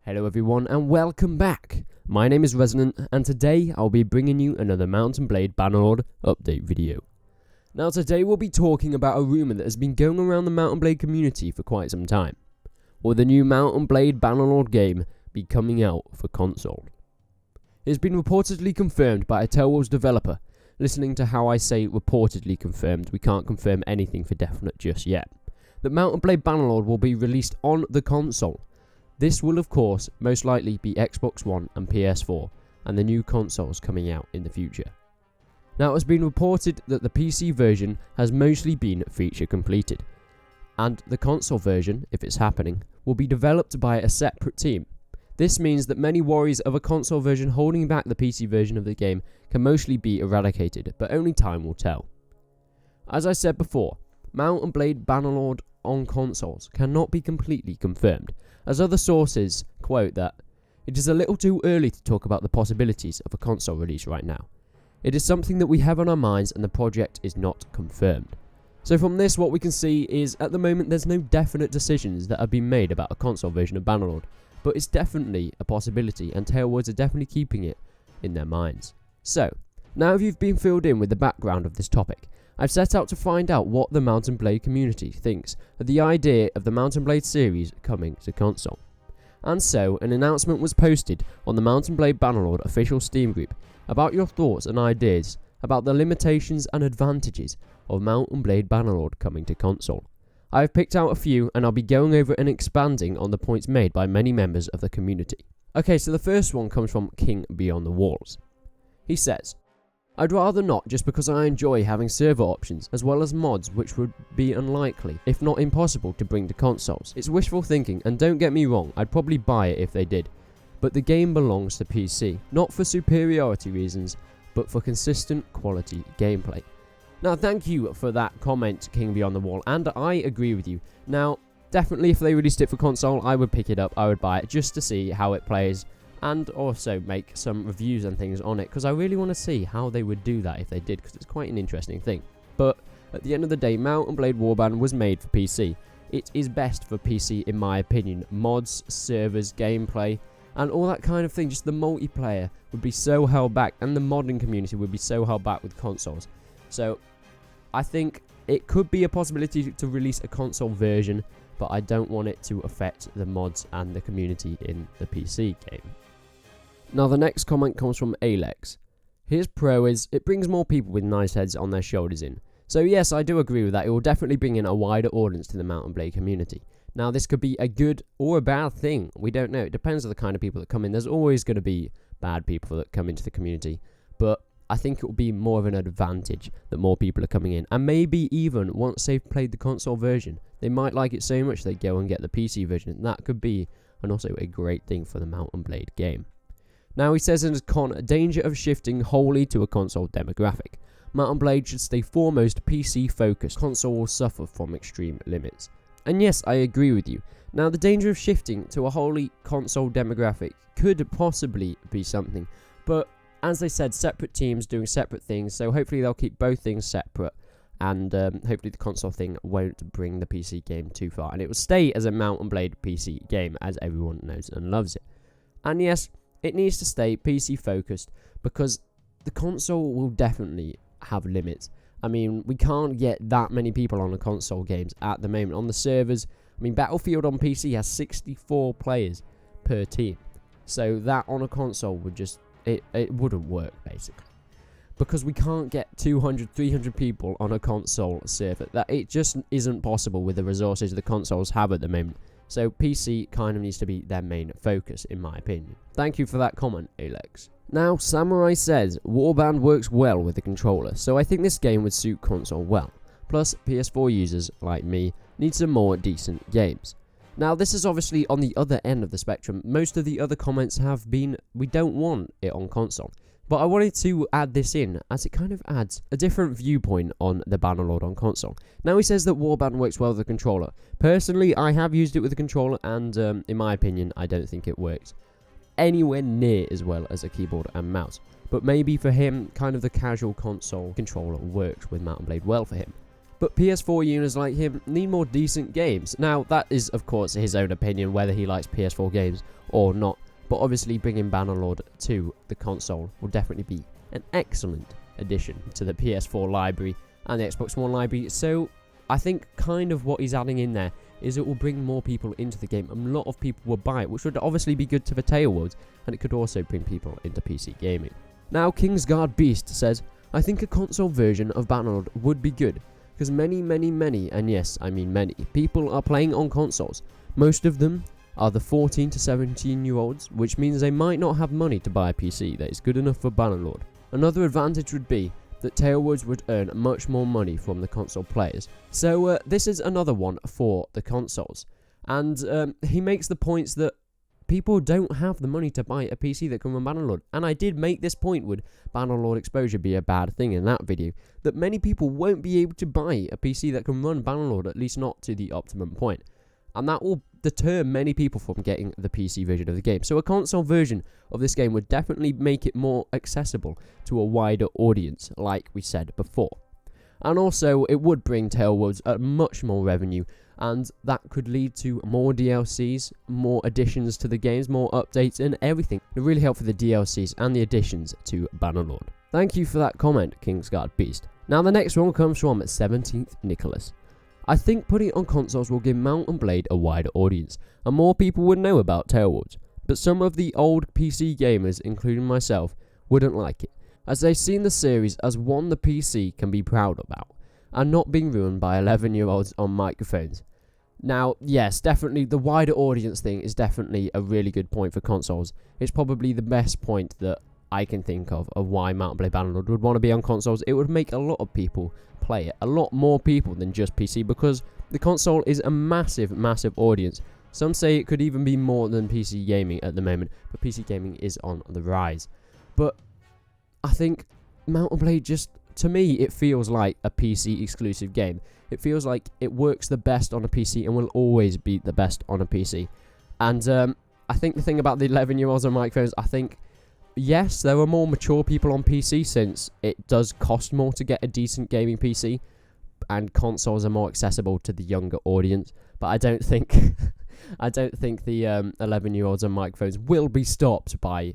Hello everyone and welcome back. My name is Resonant and today I'll be bringing you another Mount & Blade Bannerlord update video. Now today we'll be talking about a rumour that has been going around the Mount & Blade community for quite some time. Will the new Mount & Blade Bannerlord game be coming out for console? It has been reportedly confirmed by a Tellwolves developer. Listening to how I say reportedly confirmed, we can't confirm anything for definite just yet. That Mount & Blade Bannerlord will be released on the console. This will of course most likely be Xbox One and PS4 and the new consoles coming out in the future. Now it has been reported that the PC version has mostly been feature completed and the console version, if it's happening, will be developed by a separate team. This means that many worries of a console version holding back the PC version of the game can mostly be eradicated, but only time will tell. As I said before, Mount & Blade Bannerlord on consoles cannot be completely confirmed, as other sources quote that it is a little too early to talk about the possibilities of a console release right now. It is something that we have on our minds and the project is not confirmed. So from this what we can see is at the moment there's no definite decisions that have been made about a console version of Bannerlord, but it's definitely a possibility and Tellwolves are definitely keeping it in their minds. So, now if you've been filled in with the background of this topic, I've set out to find out what the Mount & Blade community thinks of the idea of the Mount & Blade series coming to console. And so, an announcement was posted on the Mount & Blade Bannerlord official Steam group about your thoughts and ideas about the limitations and advantages of Mount & Blade Bannerlord coming to console. I have picked out a few and I'll be going over and expanding on the points made by many members of the community. Okay, so the first one comes from King Beyond the Walls. He says, I'd rather not just because I enjoy having server options as well as mods which would be unlikely, if not impossible, to bring to consoles. It's wishful thinking and don't get me wrong, I'd probably buy it if they did. But the game belongs to PC, not for superiority reasons, but for consistent quality gameplay. Now thank you for that comment, King Beyond the Wall, and I agree with you. Now definitely if they released it for console I would pick it up, I would buy it just to see how it plays. And also make some reviews and things on it, because I really want to see how they would do that if they did, because it's quite an interesting thing. But at the end of the day, Mount & Blade Warband was made for PC. It is best for PC in my opinion. Mods, servers, gameplay, and all that kind of thing. Just the multiplayer would be so held back, and the modding community would be so held back with consoles. So I think it could be a possibility to release a console version, but I don't want it to affect the mods and the community in the PC game. Now the next comment comes from Alex. His pro is, it brings more people with nice heads on their shoulders in. So yes, I do agree with that. It will definitely bring in a wider audience to the Mount & Blade community. Now this could be a good or a bad thing. We don't know. It depends on the kind of people that come in. There's always going to be bad people that come into the community. But I think it will be more of an advantage that more people are coming in. And maybe even once they've played the console version, they might like it so much they go and get the PC version. And that could be and also a great thing for the Mount & Blade game. Now he says in his con, danger of shifting wholly to a console demographic. Mount & Blade should stay foremost PC focused. Console will suffer from extreme limits. And yes, I agree with you. Now the danger of shifting to a wholly console demographic could possibly be something. But as they said, separate teams doing separate things. So hopefully they'll keep both things separate. And hopefully the console thing won't bring the PC game too far. And it will stay as a Mount & Blade PC game as everyone knows and loves it. And yes, it needs to stay PC focused because the console will definitely have limits. I mean, we can't get that many people on the console games at the moment. On the servers, I mean, Battlefield on PC has 64 players per team. So that on a console would just, it wouldn't work basically. Because we can't get 200, 300 people on a console server. That it just isn't possible with the resources the consoles have at the moment. So PC kind of needs to be their main focus, in my opinion. Thank you for that comment, Alex. Now, Samurai says, Warband works well with the controller, so I think this game would suit console well. Plus, PS4 users, like me, need some more decent games. Now, this is obviously on the other end of the spectrum. Most of the other comments have been, we don't want it on console. But I wanted to add this in, as it kind of adds a different viewpoint on the Bannerlord on console. Now he says that Warband works well with the controller. Personally, I have used it with the controller, and in my opinion, I don't think it works anywhere near as well as a keyboard and mouse. But maybe for him, kind of the casual console controller works with Mount & Blade well for him. but PS4 users like him need more decent games. Now, that is, of course, his own opinion, whether he likes PS4 games or not, but obviously bringing Bannerlord to the console will definitely be an excellent addition to the PS4 library and the Xbox One library. So I think kind of what he's adding in there is it will bring more people into the game. A lot of people will buy it, which would obviously be good for Tailworlds, and it could also bring people into PC gaming. Now, Kingsguard Beast says, I think a console version of Bannerlord would be good, because many, and yes, I mean many, people are playing on consoles. Most of them are the 14 to 17 year olds, which means they might not have money to buy a PC that is good enough for Bannerlord. Another advantage would be that Tailworlds would earn much more money from the console players. So this is another one for the consoles. And he makes the points that people don't have the money to buy a PC that can run Bannerlord. And I did make this point, would Bannerlord exposure be a bad thing in that video, that many people won't be able to buy a PC that can run Bannerlord, at least not to the optimum point. And that will deter many people from getting the PC version of the game. So a console version of this game would definitely make it more accessible to a wider audience, like we said before. And also, it would bring Tailworlds much more revenue, and that could lead to more DLCs, more additions to the games, more updates, and everything. It would really help for the DLCs and the additions to Bannerlord. Thank you for that comment, Kingsguard Beast. Now the next one comes from 17th Nicholas. I think putting it on consoles will give Mount & Blade a wider audience, and more people would know about Tailworlds, but some of the old PC gamers, including myself, wouldn't like it, as they've seen the series as one the PC can be proud about, and not being ruined by 11-year-olds on microphones. Now, yes, definitely the wider audience thing is definitely a really good point for consoles. It's probably the best point that I can think of why Mount & Blade Bannerlord would want to be on consoles. It would make a lot of people play it, a lot more people than just PC, because the console is a massive audience. Some say it could even be more than PC gaming at the moment, but PC gaming is on the rise. But I think Mount & Blade, just to me, it feels like a PC exclusive game. It feels like it works the best on a PC and will always be the best on a PC. And I think the thing about the 11-year-olds on microphones, I think yes, there are more mature people on PC, since it does cost more to get a decent gaming PC, and consoles are more accessible to the younger audience. But I don't think the 11-year-olds on microphones will be stopped by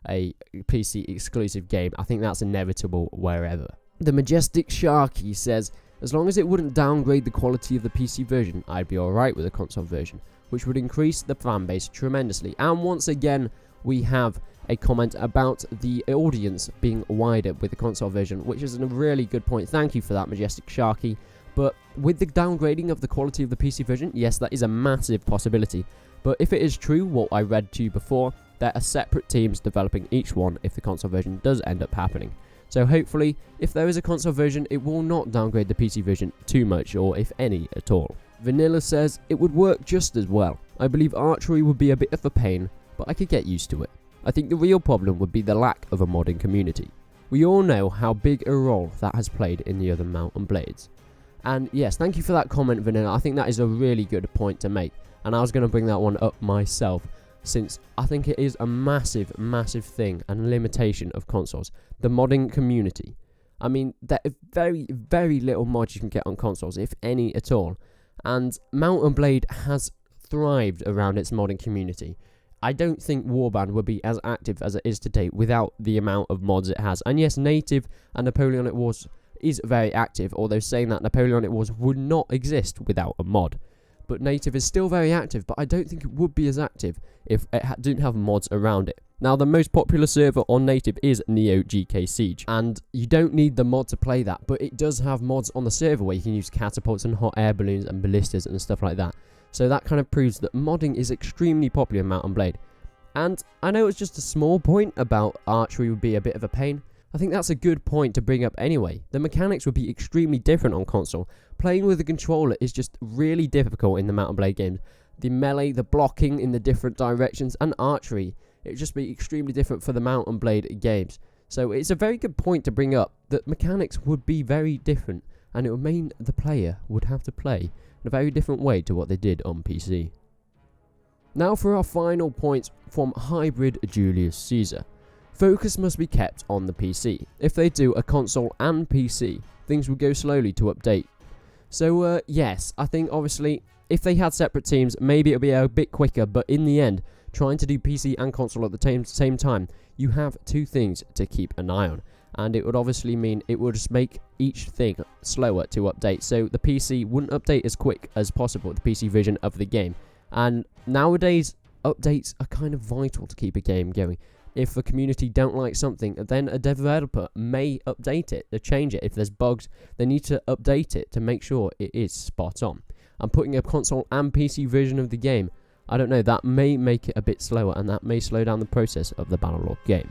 a PC exclusive game. I think that's inevitable wherever. The Majestic Sharky says, as long as it wouldn't downgrade the quality of the PC version, I'd be alright with a console version, which would increase the fan base tremendously. And once again, we have a comment about the audience being wider with the console version, which is a really good point. Thank you for that, Majestic Sharky. But with the downgrading of the quality of the PC version, yes, that is a massive possibility. But if it is true, what I read to you before, there are separate teams developing each one if the console version does end up happening. So hopefully, if there is a console version, it will not downgrade the PC version too much, or if any at all. Vanilla says, it would work just as well. I believe archery would be a bit of a pain, but I could get used to it. I think the real problem would be the lack of a modding community. We all know how big a role that has played in the other Mount & Blades. And yes, thank you for that comment, Vanilla. I think that is a really good point to make, and I was going to bring that one up myself, since I think it is a massive thing and limitation of consoles. The modding community. I mean, there are very little mods you can get on consoles, if any at all. And Mount & Blade has thrived around its modding community. I don't think Warband would be as active as it is today without the amount of mods it has. And yes, Native and Napoleonic Wars is very active, although saying that Napoleonic Wars would not exist without a mod. But Native is still very active, but I don't think it would be as active if it didn't have mods around it. Now, the most popular server on Native is Neo GK Siege, and you don't need the mod to play that, but it does have mods on the server where you can use catapults and hot air balloons and ballistas and stuff like that. So that kind of proves that modding is extremely popular in Mount & Blade. And I know it's just a small point about archery would be a bit of a pain. I think that's a good point to bring up anyway. The mechanics would be extremely different on console. Playing with a controller is just really difficult in the Mount & Blade games. The melee, the blocking in the different directions, and archery, it would just be extremely different for the Mount & Blade games. So it's a very good point to bring up that mechanics would be very different, and it would mean the player would have to play in a very different way to what they did on PC. Now for our final points from Hybrid Julius Caesar. Focus must be kept on the PC. If they do a console and PC, things will go slowly to update. So yes, I think obviously if they had separate teams, maybe it'll be a bit quicker, but in the end, trying to do PC and console at the same time, you have two things to keep an eye on. And it would obviously mean it would just make each thing slower to update. So the PC wouldn't update as quick as possible, the PC version of the game. And nowadays, updates are kind of vital to keep a game going. If the community don't like something, then a developer may update it, to change it. If there's bugs, they need to update it to make sure it is spot on. And putting a console and PC version of the game, I don't know, that may make it a bit slower, and that may slow down the process of the Bannerlord game.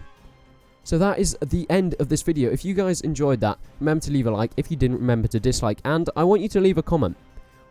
So that is the end of this video. If you guys enjoyed that, remember to leave a like. If you didn't, remember to dislike. And I want you to leave a comment.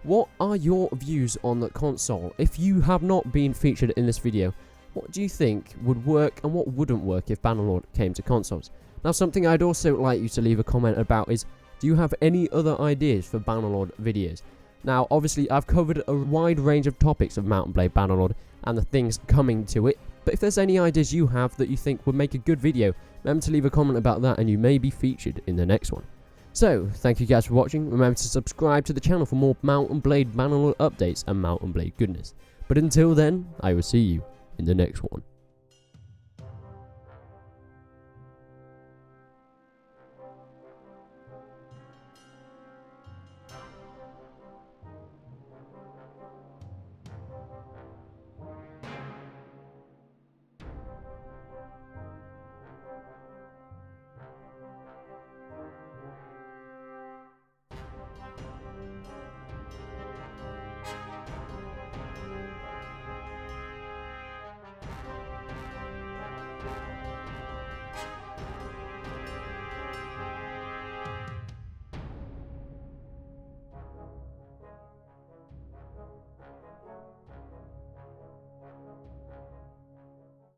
What are your views on the console? If you have not been featured in this video, what do you think would work and what wouldn't work if Bannerlord came to consoles? Now, something I'd also like you to leave a comment about is, do you have any other ideas for Bannerlord videos? Now, obviously, I've covered a wide range of topics of Mount & Blade Bannerlord and the things coming to it. But if there's any ideas you have that you think would make a good video, remember to leave a comment about that and you may be featured in the next one. So, thank you guys for watching. Remember to subscribe to the channel for more Mount & Blade Bannerlord updates and Mount & Blade goodness. But until then, I will see you in the next one.